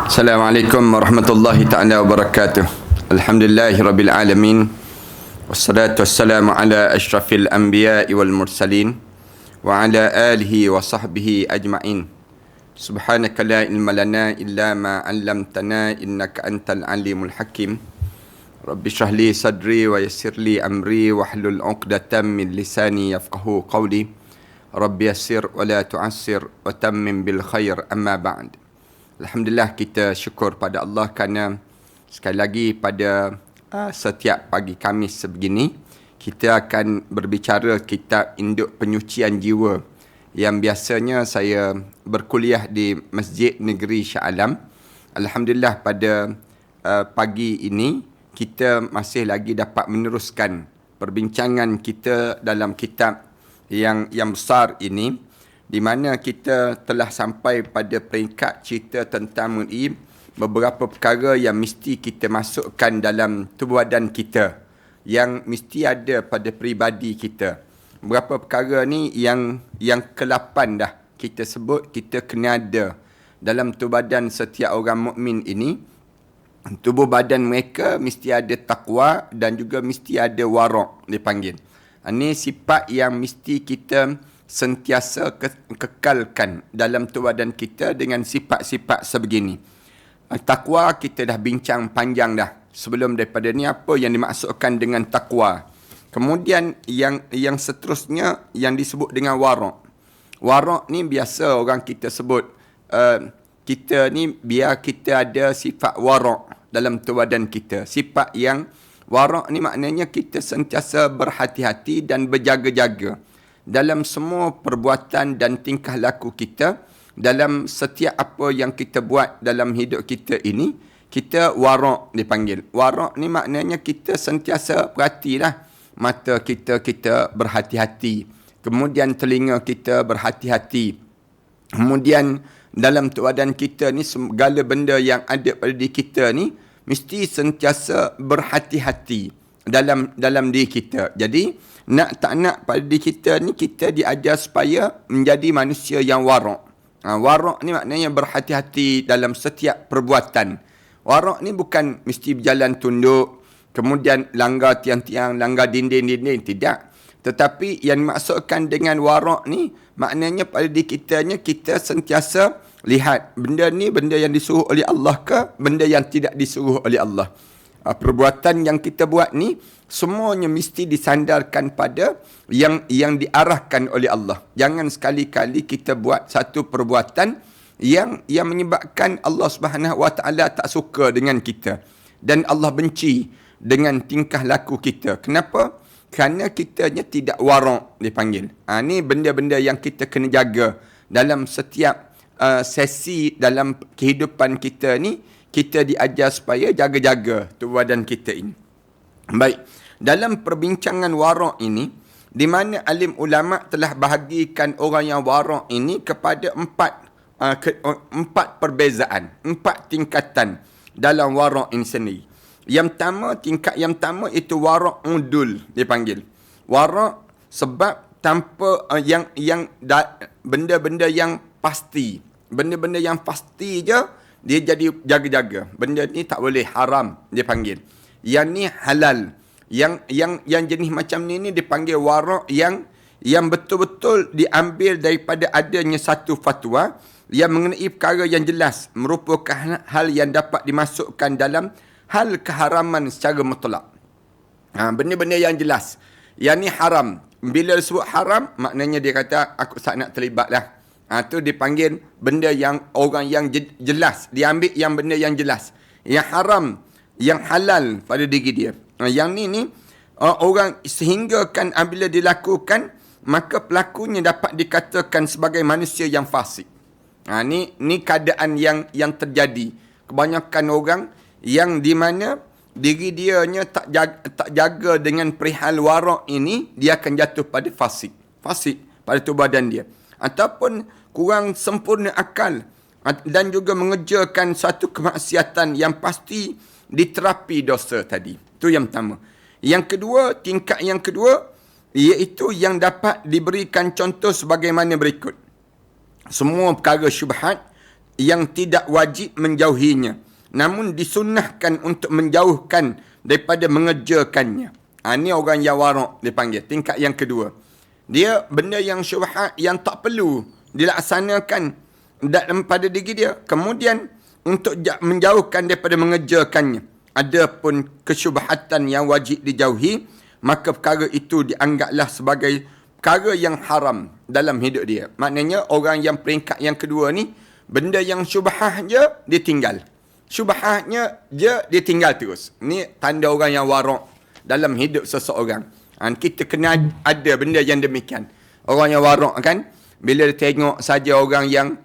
Assalamualaikum warahmatullahi ta'ala wabarakatuh. Alhamdulillahirabbil alamin. Wassalatu wassalamu ala asyrafil anbiya'i wal mursalin wa ala alihi wa sahbihi ajma'in. Subhanaka la ilma lana illa ma 'allamtana innaka antal alimul hakim. Rabbi shrah li sadri wa yassir li amri wahlul 'uqdatam min lisani yafqahu qawli. Rabbi yassir wa la tu'assir wa tammim bil khair, amma ba'd. Alhamdulillah, kita syukur pada Allah kerana sekali lagi pada setiap pagi Khamis sebegini kita akan berbicara kitab Induk Penyucian Jiwa yang biasanya saya berkuliah di Masjid Negeri Shah Alam. Alhamdulillah, pada pagi ini kita masih lagi dapat meneruskan perbincangan kita dalam kitab yang besar ini, di mana kita telah sampai pada peringkat cerita tentang mengenai beberapa perkara yang mesti kita masukkan dalam tubuh badan kita, yang mesti ada pada peribadi kita. Beberapa perkara ni yang ke-8 dah kita sebut kita kena ada dalam tubuh badan setiap orang mukmin ini. Tubuh badan mereka mesti ada takwa dan juga mesti ada warak dipanggil. Ini sifat yang mesti kita sentiasa kekalkan dalam tubuh badan kita dengan sifat-sifat sebegini. Takwa kita dah bincang panjang dah. Sebelum daripada ni apa yang dimaksudkan dengan takwa. Kemudian yang seterusnya yang disebut dengan warak. Warak ni biasa orang kita sebut kita ni biar kita ada sifat warak dalam tubuh badan kita. Sifat yang warak ni maknanya kita sentiasa berhati-hati dan berjaga-jaga dalam semua perbuatan dan tingkah laku kita, dalam setiap apa yang kita buat dalam hidup kita ini, kita warak dipanggil. Warak ni maknanya kita sentiasa perhatilah. Mata kita berhati-hati. Kemudian telinga kita berhati-hati. Kemudian dalam tubuh badan kita ni segala benda yang ada pada diri kita ni mesti sentiasa berhati-hati dalam diri kita. Jadi nak tak nak pada diri kita ni kita diajar supaya menjadi manusia yang warak. Warak ni maknanya berhati-hati dalam setiap perbuatan. Warak ni bukan mesti berjalan tunduk, kemudian langgar tiang-tiang, langgar dinding-dinding, tidak. Tetapi yang dimaksudkan dengan warak ni maknanya pada diri kita sentiasa lihat benda ni benda yang disuruh oleh Allah ke benda yang tidak disuruh oleh Allah. Perbuatan yang kita buat ni semuanya mesti disandarkan pada yang diarahkan oleh Allah. Jangan sekali-kali kita buat satu perbuatan yang menyebabkan Allah Subhanahu Wa Taala tak suka dengan kita dan Allah benci dengan tingkah laku kita. Kenapa? Kerana kitanya tidak warak dipanggil. Ni benda-benda yang kita kena jaga dalam setiap sesi dalam kehidupan kita ni. Kita diajar supaya jaga-jaga tubuh badan kita ini. Baik, dalam perbincangan warak ini, di mana alim ulama telah bahagikan orang yang warak ini kepada empat perbezaan, 4 tingkatan dalam warak ini sendiri. Tingkat yang pertama itu warak udul dipanggil. Warak sebab tanpa benda-benda yang pasti. Benda-benda yang pasti je dia jadi jaga-jaga. Benda ni tak boleh, haram dia panggil. Yang ni halal. Yang jenis macam ni dipanggil warak yang betul-betul diambil daripada adanya satu fatwa yang mengenai perkara yang jelas, merupakan hal yang dapat dimasukkan dalam hal keharaman secara mutlak. Benda-benda yang jelas. Yang ni haram. Bila disebut haram, maknanya dia kata aku tak nak terlibat lah. Itu dipanggil benda yang orang yang jelas. Dia ambil yang benda yang jelas. Yang haram, yang halal pada diri dia. Yang ni orang sehingga kan apabila dilakukan, maka pelakunya dapat dikatakan sebagai manusia yang fasik. Ni keadaan yang terjadi. Kebanyakan orang yang di mana diri dianya tak jaga dengan perihal warak ini, dia akan jatuh pada fasik. Fasik pada tubuh badan dia. Ataupun kurang sempurna akal dan juga mengerjakan satu kemaksiatan yang pasti diterapi dosa tadi. Itu yang pertama. Yang kedua, tingkat yang kedua, iaitu yang dapat diberikan contoh sebagaimana berikut. Semua perkara syubhat yang tidak wajib menjauhinya, namun disunnahkan untuk menjauhkan daripada mengerjakannya. Ini orang yang warak dipanggil. Tingkat yang kedua. Dia benda yang syubhat yang tak perlu dilaksanakan pada diri dia. Kemudian untuk menjauhkan daripada mengerjakannya. Adapun kesyubhatan yang wajib dijauhi, maka perkara itu dianggaplah sebagai perkara yang haram dalam hidup dia. Maknanya orang yang peringkat yang kedua ni, benda yang syubhat je, dia tinggal. Syubhatnya je, dia tinggal terus. Ni tanda orang yang warak dalam hidup seseorang. Kita kena ada benda yang demikian. Orang yang warak kan, bila dia tengok saja orang yang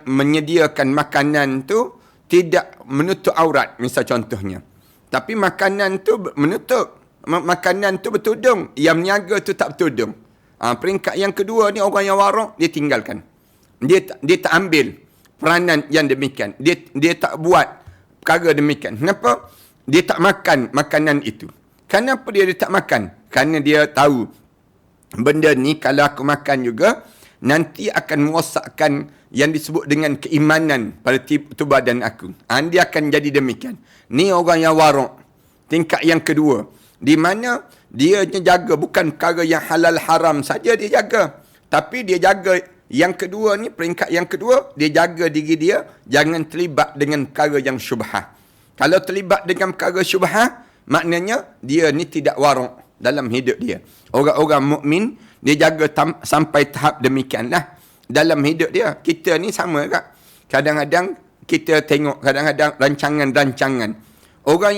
menyediakan makanan tu tidak menutup aurat, misal contohnya. Tapi makanan tu menutup. Makanan tu bertudung. Yang meniaga tu tak bertudung. Peringkat yang kedua ni, orang yang warak, dia tinggalkan. Dia tak ambil peranan yang demikian. Dia tak buat perkara demikian. Kenapa? Dia tak makan makanan itu. Kenapa dia tak makan? Kerana dia tahu benda ni kalau aku makan juga, nanti akan merosakkan yang disebut dengan keimanan pada tubuh badan aku. Dia akan jadi demikian. Ni orang yang warak. Tingkat yang kedua. Di mana dia jaga bukan perkara yang halal haram saja dia jaga. Tapi dia jaga yang kedua ni, peringkat yang kedua, dia jaga diri dia jangan terlibat dengan perkara yang syubhat. Kalau terlibat dengan perkara syubhat, maknanya dia ni tidak warak dalam hidup dia. Orang-orang mukmin dia jaga sampai tahap demikianlah dalam hidup dia. Kita ni sama kak. Kadang-kadang kita tengok kadang-kadang rancangan-rancangan. Orang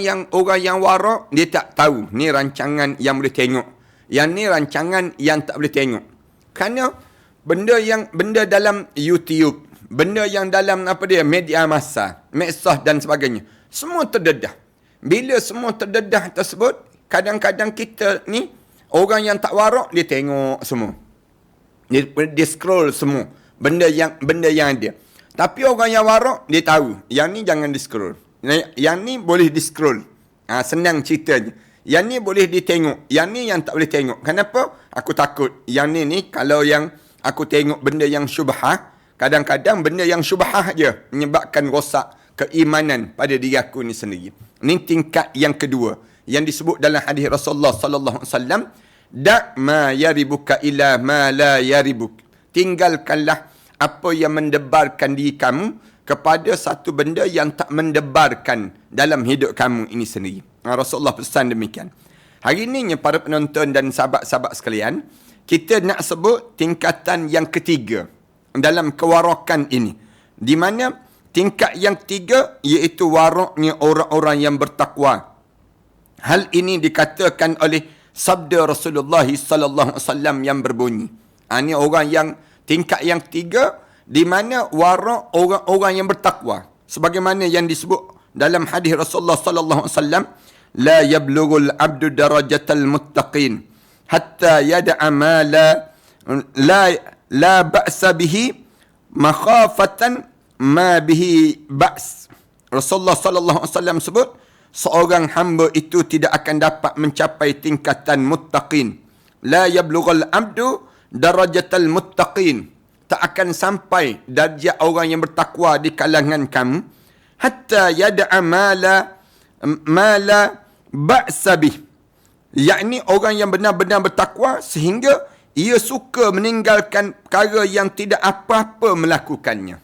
yang warak, dia tak tahu ni rancangan yang boleh tengok. Yang ni rancangan yang tak boleh tengok. Kerana benda dalam YouTube, benda yang dalam media massa, medsos dan sebagainya, semua terdedah. Bila semua terdedah tersebut, kadang-kadang kita ni, orang yang tak warak, dia tengok semua. Dia scroll semua. Benda yang ada. Tapi orang yang warak, dia tahu. Yang ni jangan di scroll. Yang ni boleh di scroll. Senang ceritanya. Yang ni boleh ditengok. Yang ni yang tak boleh tengok. Kenapa? Aku takut. Yang ni kalau yang aku tengok benda yang syubhat, kadang-kadang benda yang syubhat je menyebabkan rosak keimanan pada diri aku ni sendiri. Ini tingkat yang kedua yang disebut dalam hadis Rasulullah sallallahu alaihi wasallam, da ma yaribuka ila ma la yaribuk. Tinggalkanlah apa yang mendebarkan diri kamu kepada satu benda yang tak mendebarkan dalam hidup kamu ini sendiri. Rasulullah pesan demikian. Hari ini para penonton dan sahabat-sahabat sekalian, kita nak sebut tingkatan yang ketiga dalam kewarakan ini. Di mana tingkat yang ketiga iaitu waraknya orang-orang yang bertakwa. Hal ini dikatakan oleh sabda Rasulullah sallallahu alaihi wasallam yang berbunyi. Ini orang yang tingkat yang ketiga, di mana warak orang-orang yang bertakwa. Sebagaimana yang disebut dalam hadis Rasulullah sallallahu alaihi wasallam, la yablughul abdu darajatal muttaqin hatta yad'a ma la ba'sa bihi makhafatan ma bihi ba's. Rasulullah sallallahu alaihi wasallam sebut, seorang hamba itu tidak akan dapat mencapai tingkatan muttaqin. La yablughul abdu darajatal muttaqin. Tak akan sampai darjah orang yang bertakwa di kalangan kamu. Hatta yada'a ma la ba'sa bih. Yakni orang yang benar-benar bertakwa sehingga ia suka meninggalkan perkara yang tidak apa-apa melakukannya.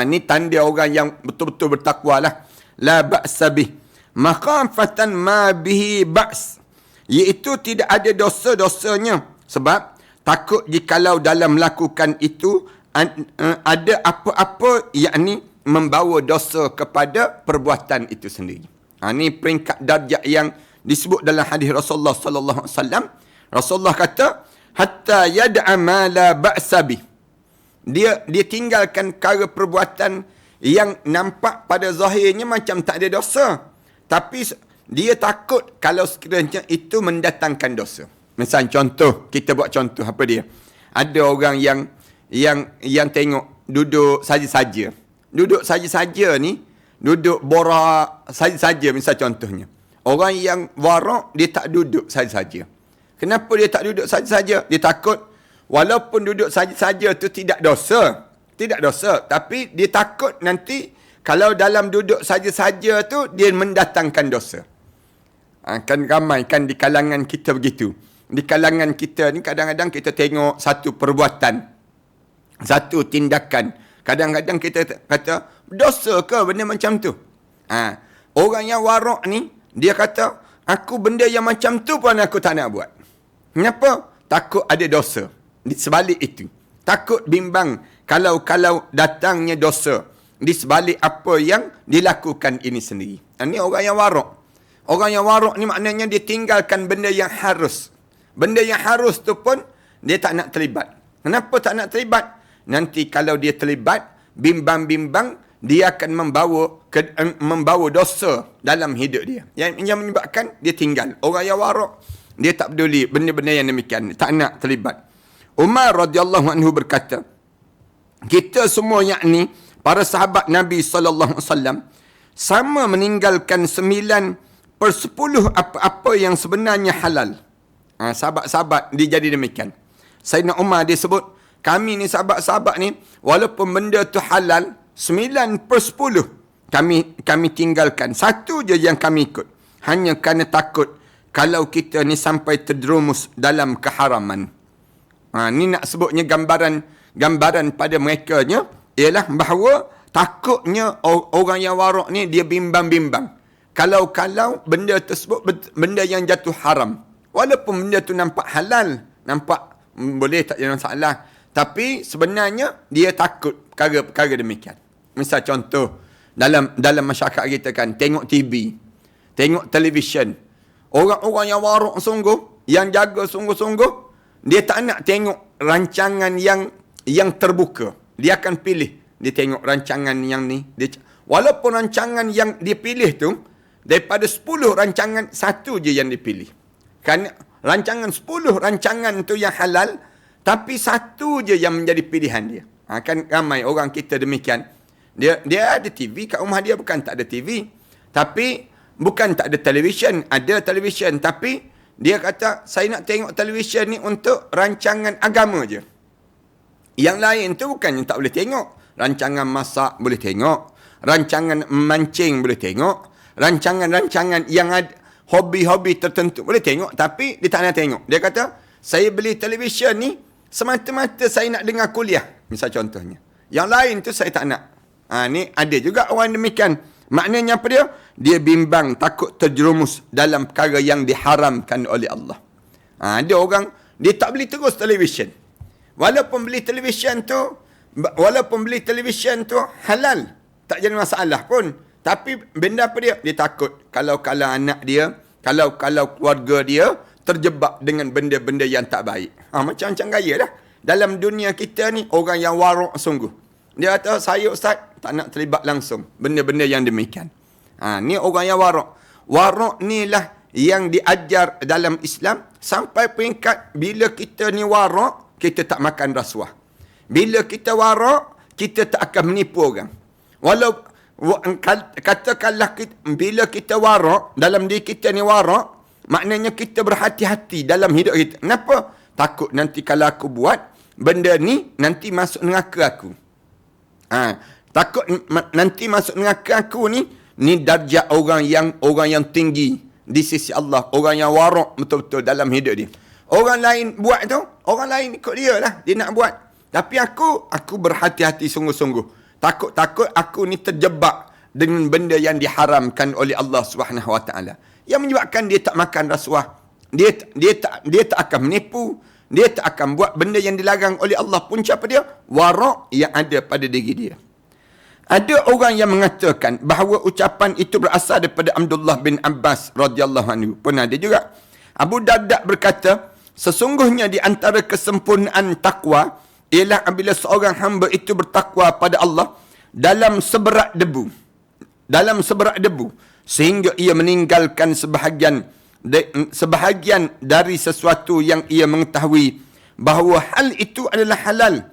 Ni tanda orang yang betul-betul bertakwa lah. La ba'sa bih. Makhafatan ma bihi ba's. Iaitu tidak ada dosa-dosanya. Sebab takut jikalau dalam melakukan itu ada apa-apa yakni membawa dosa kepada perbuatan itu sendiri. Ini peringkat darjah yang disebut dalam hadis Rasulullah sallallahu alaihi wasallam. Rasulullah kata, hatta yad'a ma la ba'sa bih. Dia tinggalkan perkara perbuatan yang nampak pada zahirnya macam tak ada dosa. Tapi dia takut kalau sekiranya itu mendatangkan dosa. Misal contoh, kita buat contoh apa dia? Ada orang yang tengok duduk saja-saja. Duduk saja-saja ni, duduk borak saja-saja misal contohnya. Orang yang warak, dia tak duduk saja-saja. Kenapa dia tak duduk saja-saja? Dia takut walaupun duduk saja-saja tu tidak dosa, tidak dosa. Tapi dia takut nanti kalau dalam duduk saja-saja tu, dia mendatangkan dosa. Kan ramai kan di kalangan kita begitu. Di kalangan kita ni kadang-kadang kita tengok satu perbuatan, satu tindakan. Kadang-kadang kita kata, dosa ke benda macam tu? Orang yang warak ni, dia kata, aku benda yang macam tu pun aku tak nak buat. Kenapa? Takut ada dosa. Di sebalik itu. Takut bimbang kalau datangnya dosa di sebalik apa yang dilakukan ini sendiri. Ini orang yang warak. Orang yang warak ni maknanya dia tinggalkan benda yang harus. Benda yang harus tu pun dia tak nak terlibat. Kenapa tak nak terlibat? Nanti kalau dia terlibat, bimbang-bimbang, dia akan membawa dosa dalam hidup dia. Yang menyebabkan dia tinggal. Orang yang warak, dia tak peduli benda-benda yang demikian. Tak nak terlibat. Umar radhiyallahu anhu berkata, kita semua yakni para sahabat Nabi SAW sama meninggalkan 9/10 apa-apa yang sebenarnya halal. Sahabat-sahabat dia jadi demikian. Sayyidina Umar dia sebut, kami ni sahabat-sahabat ni, walaupun benda tu halal, 9/10 kami tinggalkan. Satu je yang kami ikut. Hanya kerana takut kalau kita ni sampai terjerumus dalam keharaman. Ni nak sebutnya gambaran pada mereka nya ialah bahawa takutnya orang yang warak ni dia bimbang-bimbang. Kalau benda tersebut benda yang jatuh haram. Walaupun benda tu nampak halal, nampak boleh tak ada masalah, tapi sebenarnya dia takut perkara-perkara demikian. Misal contoh dalam masyarakat kita kan, tengok TV, tengok televisyen. Orang-orang yang warak sungguh, yang jaga sungguh-sungguh, dia tak nak tengok rancangan yang terbuka. Dia akan pilih. Dia tengok rancangan yang ni. Walaupun rancangan yang dia pilih tu, daripada 10 rancangan, satu je yang dipilih. Kerana rancangan 10 rancangan tu yang halal, tapi satu je yang menjadi pilihan dia. Kan ramai orang kita demikian. Dia ada TV kat rumah dia, bukan tak ada TV. Tapi bukan tak ada televisyen, ada televisyen, tapi dia kata saya nak tengok televisyen ni untuk rancangan agama je. Yang lain tu bukan yang tak boleh tengok. Rancangan masak boleh tengok, rancangan memancing boleh tengok, rancangan-rancangan yang ada hobi-hobi tertentu boleh tengok, tapi dia tak nak tengok. Dia kata, saya beli televisyen ni semata-mata saya nak dengar kuliah. Misal contohnya. Yang lain tu saya tak nak. Ni ada juga orang demikian. Maknanya apa dia? Dia bimbang, takut terjerumus dalam perkara yang diharamkan oleh Allah. Ada orang, dia tak beli terus televisyen. Walaupun beli televisyen tu halal, tak jadi masalah pun. Tapi benda apa dia? Dia takut kalau anak dia, kalau keluarga dia terjebak dengan benda-benda yang tak baik. Macam-macam gaya dah. Dalam dunia kita ni, orang yang warak sungguh. Dia kata, saya Ustaz, tak nak terlibat langsung benda-benda yang demikian. Ni orang yang warak. Warak ni lah yang diajar dalam Islam sampai peringkat bila kita ni warak, kita tak makan rasuah. Bila kita warak, kita tak akan menipu orang. Katakanlah bila kita warak, dalam diri kita ni warak, maknanya kita berhati-hati dalam hidup kita. Kenapa? Takut nanti kalau aku buat benda ni, nanti masuk neraka aku. Takut nanti masuk neraka aku ni darjat orang yang tinggi di sisi Allah. Orang yang warak betul-betul dalam hidup dia. Orang lain buat tu, orang lain ikut dia lah. Dia nak buat. Tapi aku berhati-hati sungguh-sungguh. Takut aku ni terjebak dengan benda yang diharamkan oleh Allah Subhanahu Wa Taala. Yang menyebabkan dia tak makan rasuah. Dia tak akan menipu. Dia tak akan buat benda yang dilarang oleh Allah. Punca apa dia? Warak yang ada pada diri dia. Ada orang yang mengatakan bahawa ucapan itu berasal daripada Abdullah bin Abbas radhiyallahu anhu. Pun ada juga. Abu Darda berkata, sesungguhnya di antara kesempurnaan takwa ialah apabila seorang hamba itu bertakwa pada Allah dalam seberat debu. Sehingga ia meninggalkan sebahagian dari sesuatu yang ia mengetahui bahawa hal itu adalah halal.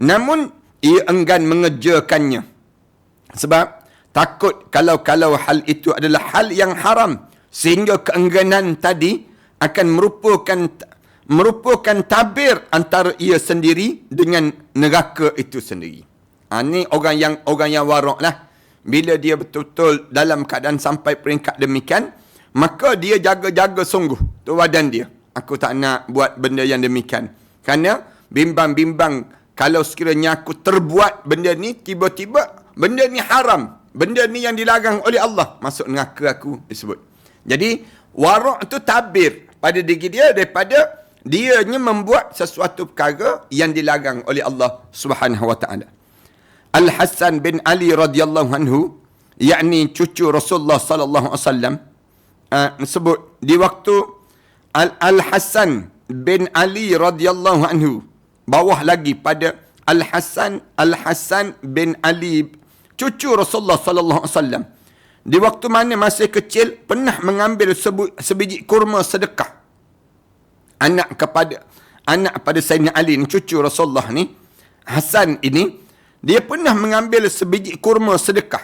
Namun, ia enggan mengerjakannya. Sebab takut kalau hal itu adalah hal yang haram. Sehingga keengganan tadi akan merupakan tabir antara ia sendiri dengan neraka itu sendiri. Ni orang yang warak lah. Bila dia betul-betul dalam keadaan sampai peringkat demikian, maka dia jaga-jaga sungguh tu badan dia. Aku tak nak buat benda yang demikian. Kerana bimbang-bimbang kalau sekiranya aku terbuat benda ni, tiba-tiba benda ni haram. Benda ni yang dilarang oleh Allah. Masuk neraka aku disebut. Jadi, warak tu tabir pada diri dia daripada dianya membuat sesuatu perkara yang dilarang oleh Allah Subhanahu wa taala. Al-Hasan bin Ali radhiyallahu anhu, yakni cucu Rasulullah sallallahu alaihi wasallam, sebut di waktu Al-Hasan bin Ali radhiyallahu anhu, bawah lagi pada Al-Hasan bin Ali, cucu Rasulullah sallallahu alaihi wasallam, di waktu mana masih kecil pernah mengambil sebiji kurma sedekah anak pada Sayyidina Ali ni, cucu Rasulullah ni, Hasan ini, dia pernah mengambil sebiji kurma sedekah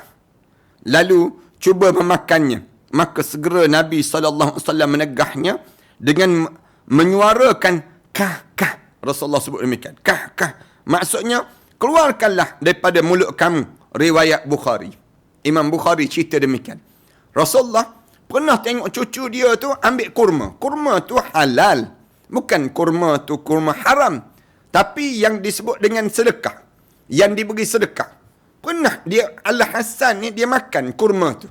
lalu cuba memakannya. Maka segera Nabi SAW menegahnya dengan menyuarakan kah. Rasulullah sebut demikian, kah. Maksudnya, keluarkanlah daripada mulut kamu. Riwayat Bukhari. Imam Bukhari cerita demikian. Rasulullah pernah tengok cucu dia tu ambil kurma. Kurma tu halal. Bukan kurma tu kurma haram. Tapi yang disebut dengan sedekah. Yang diberi sedekah. Pernah dia, Al-Hasan ni, dia makan kurma tu.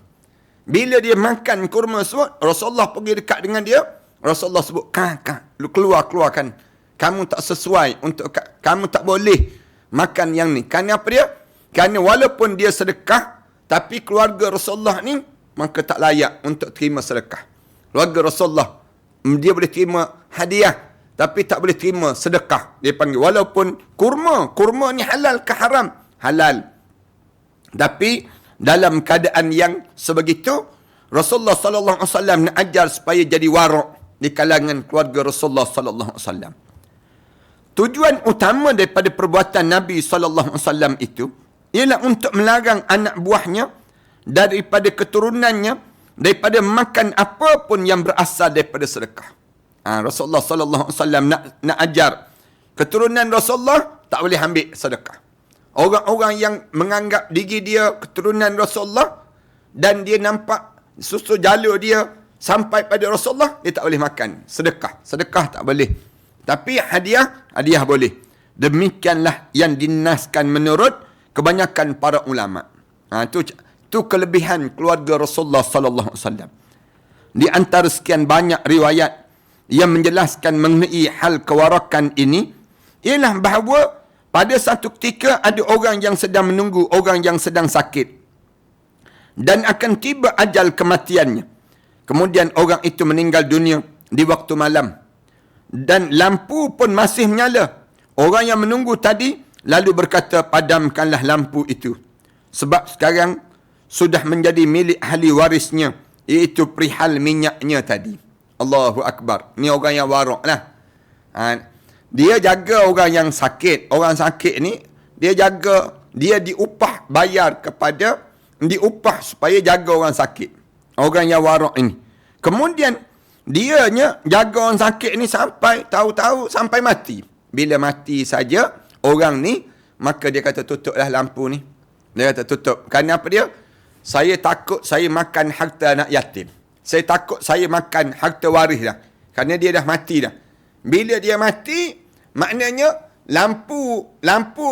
Bila dia makan kurma tersebut, Rasulullah pergi dekat dengan dia. Rasulullah sebut, kah. Lu keluarkan. Kamu tak sesuai untuk, kamu tak boleh makan yang ni. Kerana apa dia? Kerana walaupun dia sedekah, tapi keluarga Rasulullah ni, maka tak layak untuk terima sedekah. Keluarga Rasulullah, dia boleh terima hadiah, tapi tak boleh terima sedekah. Dia panggil, walaupun kurma ni halal ke haram? Halal. Tapi dalam keadaan yang sebegitu, Rasulullah sallallahu alaihi wasallam nak ajar supaya jadi warak di kalangan keluarga Rasulullah sallallahu alaihi wasallam. Tujuan utama daripada perbuatan Nabi sallallahu alaihi wasallam itu ialah untuk melarang anak buahnya daripada keturunannya daripada makan apa pun yang berasal daripada sedekah. Rasulullah sallallahu alaihi wasallam nak ajar keturunan Rasulullah tak boleh ambil sedekah. Orang-orang yang menganggap diri dia keturunan Rasulullah dan dia nampak susu jalur dia sampai pada Rasulullah, dia tak boleh makan sedekah. Sedekah tak boleh. Tapi hadiah boleh. Demikianlah yang dinaskan menurut kebanyakan para ulama. Tu kelebihan keluarga Rasulullah sallallahu alaihi wasallam. Di antara sekian banyak riwayat yang menjelaskan mengenai hal kewarakan ini ialah bahawa pada satu ketika ada orang yang sedang menunggu orang yang sedang sakit dan akan tiba ajal kematiannya. Kemudian orang itu meninggal dunia di waktu malam dan lampu pun masih menyala. Orang yang menunggu tadi lalu berkata, padamkanlah lampu itu sebab sekarang sudah menjadi milik ahli warisnya, iaitu perihal minyaknya tadi. Allahu Akbar. Ni orang yang warak lah. Dia jaga orang yang sakit. Orang sakit ni, dia jaga, dia diupah supaya jaga orang sakit. Orang yang warak ini. Kemudian, dianya jaga orang sakit ni sampai, tahu-tahu sampai mati. Bila mati saja, orang ni, maka dia kata tutuplah lampu ni. Dia kata tutup. Kerana apa dia? Saya takut saya makan harta anak yatim. Saya takut saya makan harta waris dah. Kerana dia dah mati dah. Bila dia mati, maknanya lampu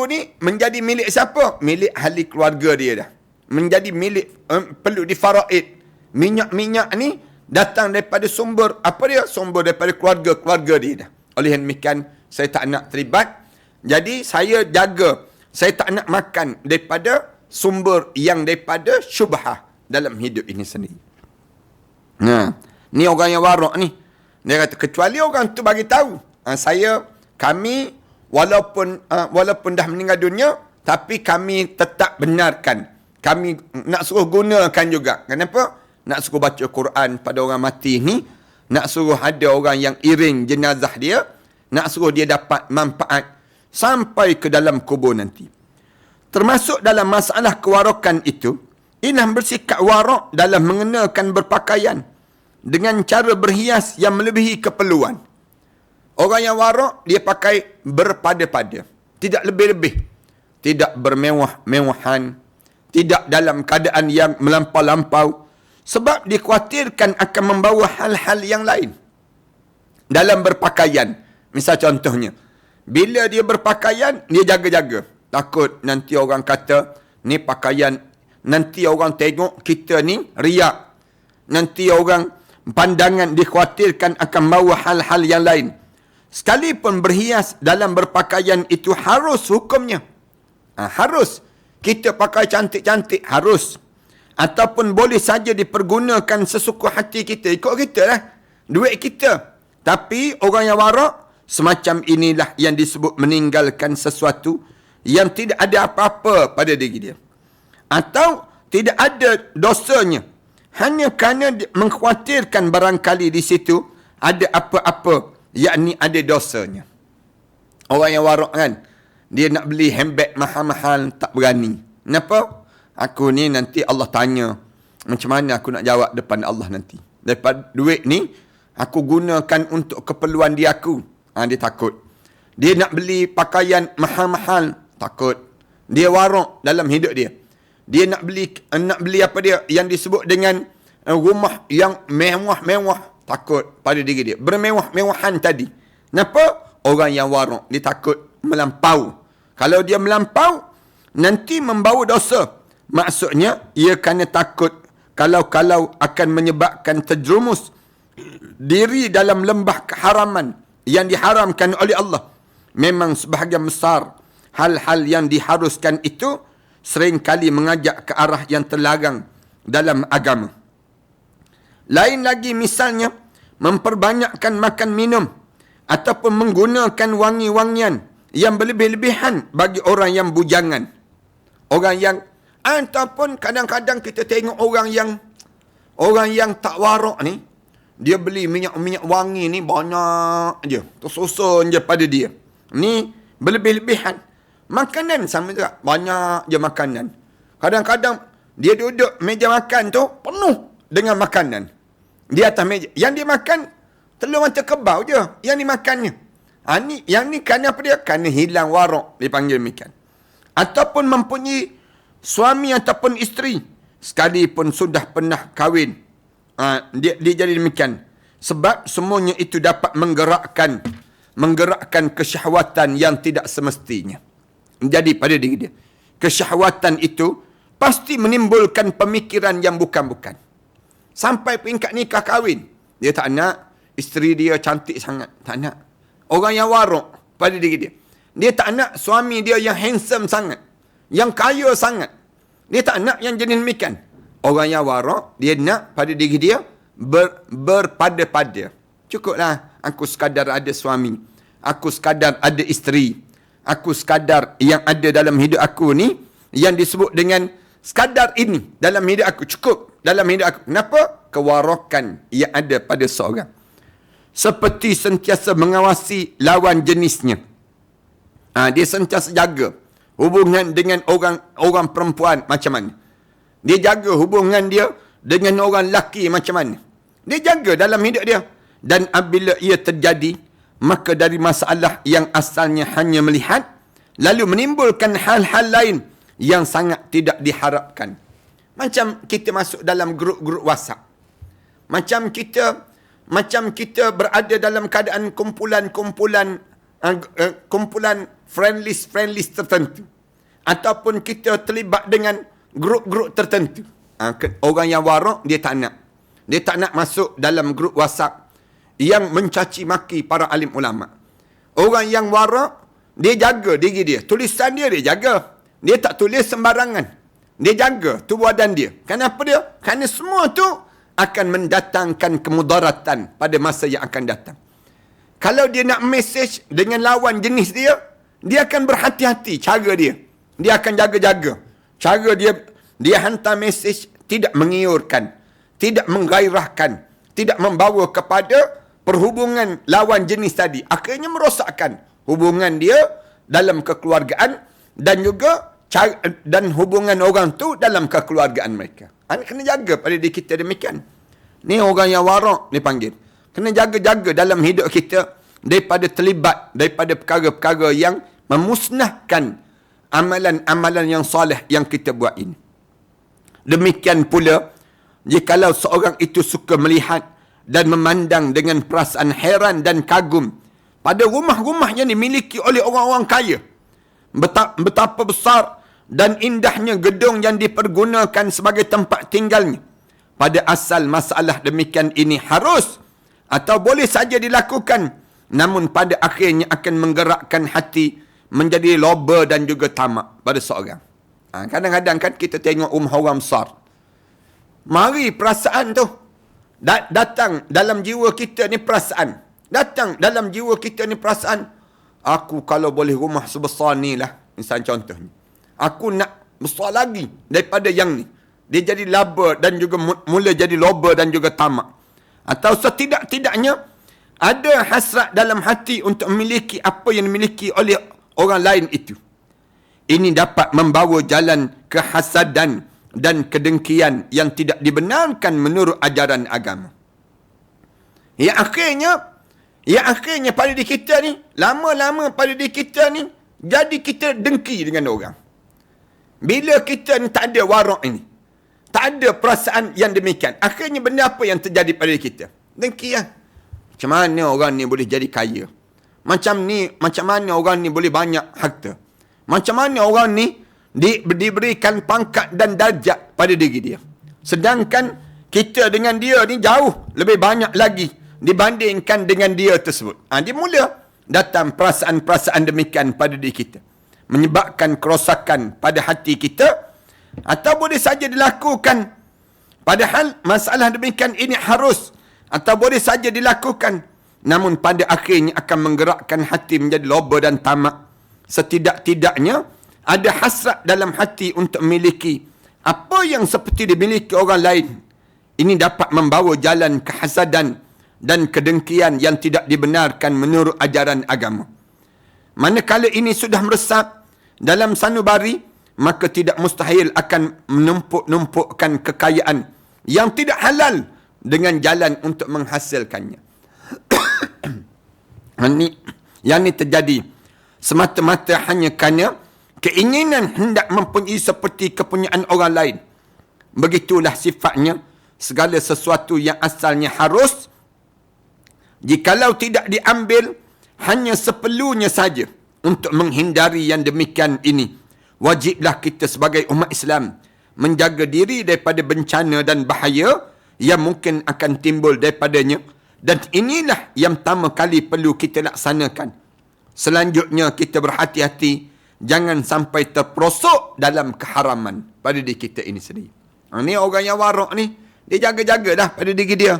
ni menjadi milik siapa? Milik ahli keluarga dia dah. Menjadi milik, perlu difaraid. Minyak ni datang daripada sumber, apa dia? Sumber daripada keluarga dia dah. Oleh demikian, saya tak nak terlibat. Jadi, saya jaga. Saya tak nak makan daripada sumber yang daripada syubhah dalam hidup ini sendiri. Ni orang yang warak ni. Dia kata, kecuali orang tu bagi tahu. Kami, walaupun dah meninggal dunia, tapi kami tetap benarkan. Kami nak suruh gunakan juga. Kenapa? Nak suruh baca Quran pada orang mati ni. Nak suruh ada orang yang iring jenazah dia. Nak suruh dia dapat manfaat sampai ke dalam kubur nanti. Termasuk dalam masalah kewarakan itu, ialah bersikap warak dalam mengenakan berpakaian dengan cara berhias yang melebihi keperluan. Orang yang warak, dia pakai berpada-pada. Tidak lebih-lebih. tidak bermewah-mewahan, tidak dalam keadaan yang melampau-lampau, sebab dikhawatirkan akan membawa hal-hal yang lain. Dalam berpakaian, misal contohnya, bila dia berpakaian, dia jaga-jaga. Takut nanti orang kata, ni pakaian, nanti orang tengok kita ni riak. Nanti orang, pandangan dikhawatirkan akan bawa hal-hal yang lain. Sekalipun berhias dalam berpakaian itu harus hukumnya. Harus. Kita pakai cantik-cantik, harus. Ataupun boleh saja dipergunakan sesuka hati kita. Ikut kita lah. Duit kita. Tapi orang yang warak, semacam inilah yang disebut meninggalkan sesuatu yang tidak ada apa-apa pada diri dia. Atau tidak ada dosanya. Hanya kerana mengkhawatirkan barangkali di situ ada apa-apa, yakni ada dosanya. Orang yang warak kan, dia nak beli handbag mahal-mahal, tak berani. Kenapa? Aku ni nanti Allah tanya, macam mana aku nak jawab depan Allah nanti. Daripada duit ni, aku gunakan untuk keperluan dia aku. Dia takut. Dia nak beli pakaian mahal-mahal, takut. Dia warak dalam hidup dia. Dia nak beli apa dia yang disebut dengan rumah yang mewah-mewah, takut pada diri dia. Bermewah-mewahan tadi. Kenapa? Orang yang warak, dia takut melampau. Kalau dia melampau, nanti membawa dosa. Maksudnya, ia kerana takut kalau akan menyebabkan terjerumus diri dalam lembah keharaman yang diharamkan oleh Allah. Memang sebahagian besar hal-hal yang diharuskan itu seringkali mengajak ke arah yang terlarang dalam agama. Lain lagi misalnya, memperbanyakkan makan minum ataupun menggunakan wangi-wangian yang berlebih-lebihan bagi orang yang bujangan. Orang yang, ataupun kadang-kadang kita tengok orang yang tak warak ni, dia beli minyak-minyak wangi ni banyak je. Tersusun je pada dia. Ni berlebih-lebihan. Makanan sama juga. Banyak je makanan. Kadang-kadang dia duduk meja makan tu penuh dengan makanan. Di atas meja. Yang dia makan telur mata kebau je yang dimakannya. Yang ni kerana apa dia? Kerana hilang warak, dipanggil demikian. Ataupun mempunyai suami ataupun isteri, sekalipun sudah pernah kahwin, dia jadi demikian. Sebab semuanya itu dapat menggerakkan kesyahwatan yang tidak semestinya. Jadi pada diri dia, kesyahwatan itu pasti menimbulkan pemikiran yang bukan-bukan. Sampai peringkat nikah kahwin, dia tak nak isteri dia cantik sangat, tak nak. Orang yang warak pada diri dia, dia tak nak suami dia yang handsome sangat, yang kaya sangat. Dia tak nak yang jenis demikian. Orang yang warak, dia nak pada diri dia berpada-pada. Cukuplah aku sekadar ada suami, aku sekadar ada isteri, aku sekadar yang ada dalam hidup aku ni, yang disebut dengan sekadar ini dalam hidup aku, cukup dalam hidup aku. Kenapa? Kewarakan yang ada pada seorang. Seperti sentiasa mengawasi lawan jenisnya. Dia sentiasa jaga hubungan dengan orang perempuan macam mana. Dia jaga hubungan dia dengan orang lelaki macam mana. Dia jaga dalam hidup dia. Dan apabila ia terjadi, maka dari masalah yang asalnya hanya melihat, lalu menimbulkan hal-hal lain yang sangat tidak diharapkan. Macam kita masuk dalam grup-grup WhatsApp. Macam kita berada dalam keadaan kumpulan friend list tertentu. Ataupun kita terlibat dengan grup-grup tertentu. Orang yang warak, dia tak nak. Dia tak nak masuk dalam grup WhatsApp yang mencaci maki para alim ulama. Orang yang warak, dia jaga diri dia. Tulisan dia jaga. Dia tak tulis sembarangan. Dia jaga tubuh badan dia. Kenapa dia? Kerana semua tu akan mendatangkan kemudaratan pada masa yang akan datang. Kalau dia nak mesej dengan lawan jenis dia, dia akan berhati-hati cara dia. Dia akan jaga-jaga. Cara dia hantar mesej tidak mengiurkan, tidak menggairahkan, tidak membawa kepada perhubungan lawan jenis tadi. Akhirnya merosakkan hubungan dia dalam kekeluargaan dan juga dan hubungan orang tu dalam kekeluargaan mereka. Kena jaga pada diri kita demikian. Ni orang yang warak dipanggil. Kena jaga-jaga dalam hidup kita daripada terlibat daripada perkara-perkara yang memusnahkan amalan-amalan yang soleh yang kita buat ini. Demikian pula, jikalau seorang itu suka melihat dan memandang dengan perasaan heran dan kagum pada rumah-rumah yang dimiliki oleh orang-orang kaya, betapa besar dan indahnya gedung yang dipergunakan sebagai tempat tinggalnya. Pada asal masalah demikian ini harus atau boleh saja dilakukan, namun pada akhirnya akan menggerakkan hati menjadi loba dan juga tamak pada seorang. Kadang-kadang kan kita tengok rumah orang besar. Mari perasaan tu datang dalam jiwa kita ni perasaan. Datang dalam jiwa kita ni perasaan. Aku kalau boleh rumah sebesar ni lah. Misal contohnya. Aku nak besar lagi daripada yang ni. Dia jadi laba dan juga mula jadi loba dan juga tamak. Atau setidak-tidaknya ada hasrat dalam hati untuk memiliki apa yang dimiliki oleh orang lain itu. Ini dapat membawa jalan kehasadan dan kedengkian yang tidak dibenarkan menurut ajaran agama. Yang akhirnya pada diri kita ni, lama-lama pada diri kita ni, jadi kita dengki dengan orang. Bila kita ni tak ada warak ini, tak ada perasaan yang demikian, akhirnya benda apa yang terjadi pada diri kita? Dengki lah. Macam mana orang ni boleh jadi kaya? Macam mana orang ni boleh banyak harta? Macam mana orang ni diberikan pangkat dan darjat pada diri dia? Sedangkan kita dengan dia ni jauh lebih banyak lagi dibandingkan dengan dia tersebut. Dia mula datang perasaan-perasaan demikian pada diri kita. Menyebabkan kerosakan pada hati kita. Atau boleh saja dilakukan. Padahal masalah demikian ini harus. Atau boleh saja dilakukan. Namun pada akhirnya akan menggerakkan hati menjadi loba dan tamak. Setidak-tidaknya ada hasrat dalam hati untuk memiliki apa yang seperti dimiliki orang lain. Ini dapat membawa jalan kehasadan dan kedengkian yang tidak dibenarkan menurut ajaran agama. Manakala ini sudah meresap dalam sanubari, maka tidak mustahil akan menumpuk-numpukkan kekayaan yang tidak halal dengan jalan untuk menghasilkannya. Yang ini terjadi semata-mata hanya kerana keinginan hendak mempunyai seperti kepunyaan orang lain. Begitulah sifatnya segala sesuatu yang asalnya harus, jikalau tidak diambil hanya seperlunya saja untuk menghindari yang demikian ini, wajiblah kita sebagai umat Islam menjaga diri daripada bencana dan bahaya yang mungkin akan timbul daripadanya. Dan inilah yang pertama kali perlu kita laksanakan. Selanjutnya kita berhati-hati jangan sampai terperosok dalam keharaman pada diri kita ini sendiri. Ni orang yang warak ni, dia jaga-jaga dah pada diri dia.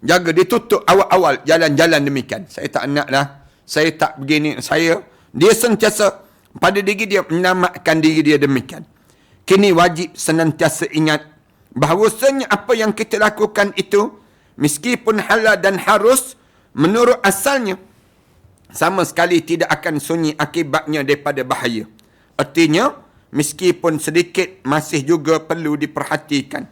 Jaga, dia tutup awal-awal jalan-jalan demikian. Saya tak nak lah, saya tak begini, dia sentiasa pada diri dia menamatkan diri dia demikian. Kini wajib senantiasa ingat bahawasanya apa yang kita lakukan itu, meskipun halal dan harus, menurut asalnya, sama sekali tidak akan sunyi akibatnya daripada bahaya. Artinya, meskipun sedikit masih juga perlu diperhatikan.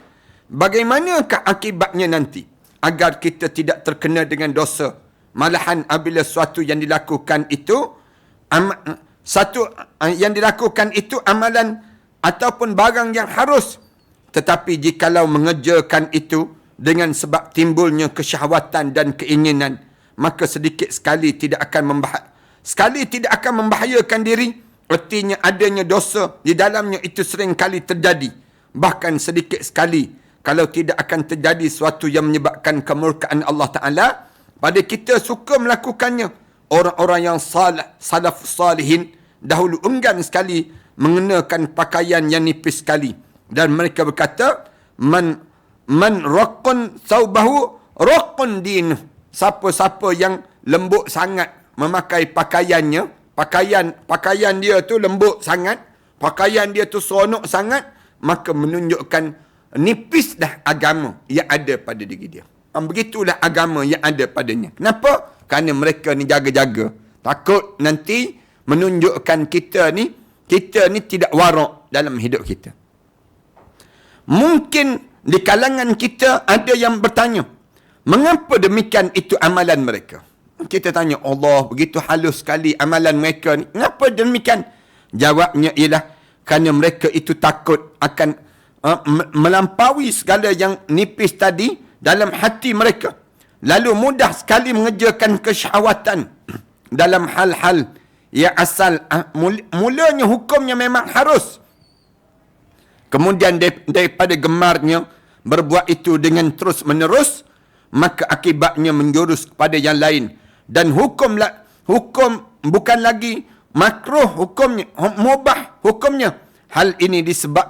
Bagaimanakah akibatnya nanti? Agar kita tidak terkena dengan dosa. Malahan apabila sesuatu yang dilakukan itu, amalan ataupun barang yang harus. Tetapi jikalau mengerjakan itu dengan sebab timbulnya kesyahwatan dan keinginan, maka sedikit sekali tidak akan membahayakan diri. Artinya adanya dosa di dalamnya itu sering kali terjadi. Bahkan sedikit sekali, kalau tidak akan terjadi sesuatu yang menyebabkan kemurkaan Allah Ta'ala, pada kita suka melakukannya. Orang-orang yang salaf salihin dahulu enggan sekali mengenakan pakaian yang nipis sekali. Dan mereka berkata, Man raqqun thawbahu raqqun din. Siapa-siapa yang lembut sangat memakai pakaiannya, pakaian dia tu lembut sangat, pakaian dia tu seronok sangat, maka menunjukkan nipis dah agama yang ada pada diri dia. Begitulah agama yang ada padanya. Kenapa? Kerana mereka ni jaga-jaga. Takut nanti menunjukkan kita ni tidak warak dalam hidup kita. Mungkin di kalangan kita ada yang bertanya, mengapa demikian itu amalan mereka? Kita tanya, Allah, begitu halus sekali amalan mereka ni. Kenapa demikian? Jawabnya ialah kerana mereka itu takut akan melampaui segala yang nipis tadi dalam hati mereka. Lalu mudah sekali mengerjakan kesyahwatan dalam hal-hal yang asal mulanya hukumnya memang harus. Kemudian daripada gemarnya berbuat itu dengan terus menerus, maka akibatnya menjurus kepada yang lain. Dan hukum bukan lagi makruh hukumnya, mubah hukumnya. Hal ini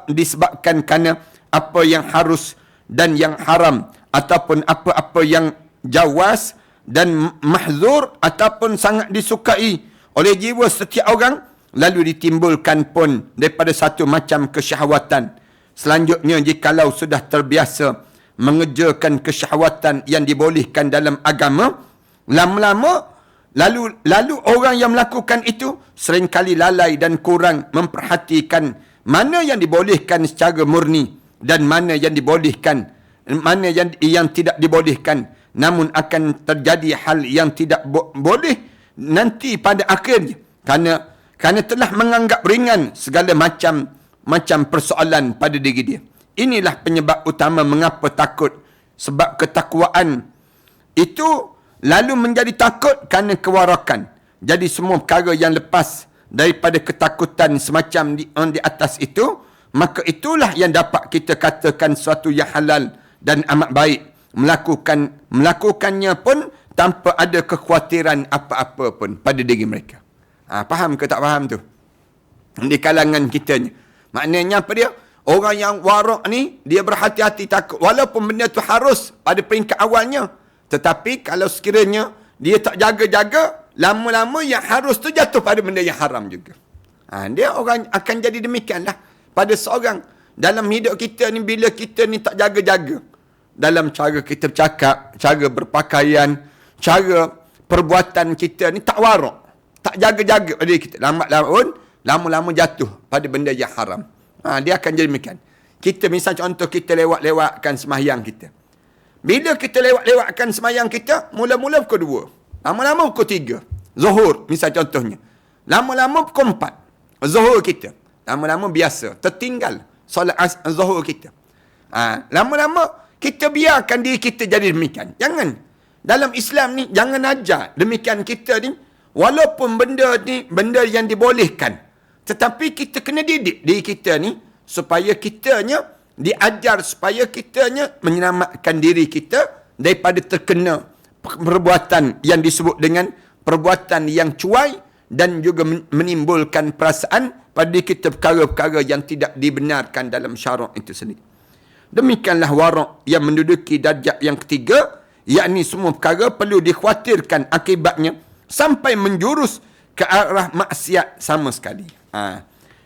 disebabkan kerana apa yang harus dan yang haram, ataupun apa-apa yang jawaz dan mahzur ataupun sangat disukai oleh jiwa setiap orang, lalu ditimbulkan pun daripada satu macam kesyahwatan. Selanjutnya, jikalau sudah terbiasa mengerjakan kesyahwatan yang dibolehkan dalam agama, lama-lama lalu orang yang melakukan itu seringkali lalai dan kurang memperhatikan mana yang dibolehkan secara murni dan mana yang dibolehkan, mana yang tidak dibolehkan. Namun akan terjadi hal yang tidak boleh nanti pada akhirnya, kerana telah menganggap ringan segala macam persoalan pada diri dia. Inilah penyebab utama mengapa takut. Sebab ketakwaan itu lalu menjadi takut kerana kewarakan. Jadi semua perkara yang lepas daripada ketakutan semacam di atas itu, maka itulah yang dapat kita katakan suatu yang halal dan amat baik. Melakukannya pun tanpa ada kekhawatiran apa-apa pun pada diri mereka. Faham ke tak faham tu? Di kalangan kita ni. Maknanya apa dia? Orang yang warak ni, dia berhati-hati takut. Walaupun benda tu harus pada peringkat awalnya. Tetapi kalau sekiranya dia tak jaga-jaga, lama-lama yang harus tu jatuh pada benda yang haram juga. Dia orang akan jadi demikianlah pada seorang. Dalam hidup kita ni, bila kita ni tak jaga-jaga, dalam cara kita bercakap, cara berpakaian, cara perbuatan kita ni tak warak, tak jaga-jaga pada kita, lama-lama jatuh pada benda yang haram. Dia akan jadi demikian. Kita misal contoh, kita lewat-lewatkan sembahyang kita. Bila kita lewat-lewatkan sembahyang kita, mula-mula pukul 2, lama-lama pukul 3, zuhur misal contohnya, lama-lama pukul 4, zuhur kita, lama-lama biasa tertinggal solat zuhur kita. Lama-lama kita biarkan diri kita jadi demikian. Jangan. Dalam Islam ni, jangan ajar demikian kita ni. Walaupun benda ni, benda yang dibolehkan. Tetapi kita kena didik diri kita ni, supaya kitanya diajar, supaya kitanya menyelamatkan diri kita daripada terkena perbuatan yang disebut dengan perbuatan yang cuai, dan juga menimbulkan perasaan pada diri kita perkara-perkara yang tidak dibenarkan dalam syarak itu sendiri. Demikianlah warak yang menduduki darjat yang ketiga, yakni semua perkara perlu dikhawatirkan akibatnya sampai menjurus ke arah maksiat sama sekali.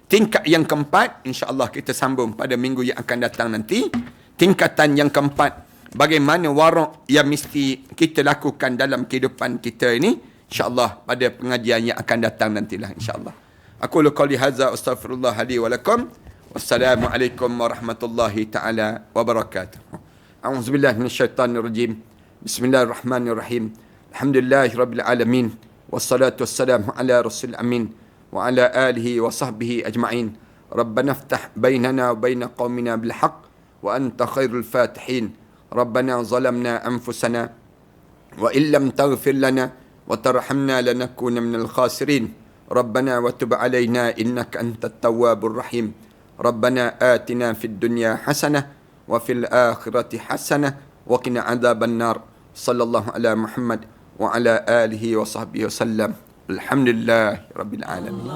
Tingkat yang keempat, insya-Allah kita sambung pada minggu yang akan datang nanti. Tingkatan yang keempat, bagaimana warak yang mesti kita lakukan dalam kehidupan kita ini, insya-Allah pada pengajian yang akan datang nantilah, insya-Allah. Aku qouli hadza astaghfirullah li wa lakum. Wassalamualaikum warahmatullahi ta'ala wabarakatuh. A'udzubillahi minasyaitanirrajim. Bismillahirrahmanirrahim. Alhamdulillahi rabbil alamin. Wassalatu wassalamu ala rasul amin. Wa ala alihi wa sahbihi ajma'in. Rabbana aftah bainana wa baina qawmina bilhaq. Wa anta khairul fatihin. Rabbana zalamna anfusana. Wa illam taghfir lana wa tarhamna lanakuna minal khasirin. Rabbana wa tub alayna innaka antat tawwabur rahim. ربنا آتنا في الدنيا حسنة وفي الآخرة حسنة وقنا عذاب النار صلى الله على محمد وعلى آله وصحبه وسلم الحمد لله رب العالمين.